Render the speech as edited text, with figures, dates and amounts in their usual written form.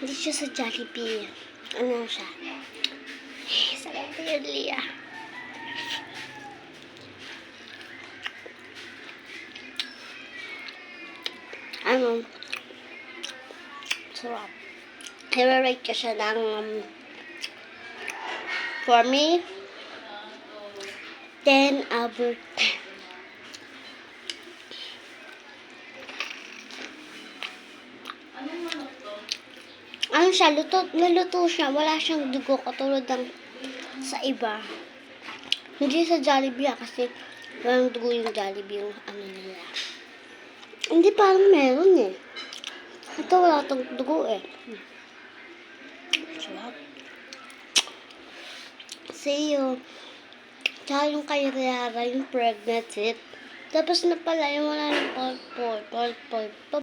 Hindi siya sa Jollibee. Ano siya? Sa Lia. Ano? Sarap. I-rate ko siya ng for me 10/10. Ano siya, naluto siya, wala siyang dugo katulad ng sa iba. Hindi sa Jollibee kasi walang dugo yung Jollibee yung ano nila. Hindi parang meron eh. Ito wala tong dugo eh. Sarap. See you. Tsaka yung kay Riara, yung pregnant it. Tapos na pala yung wala ng pulp.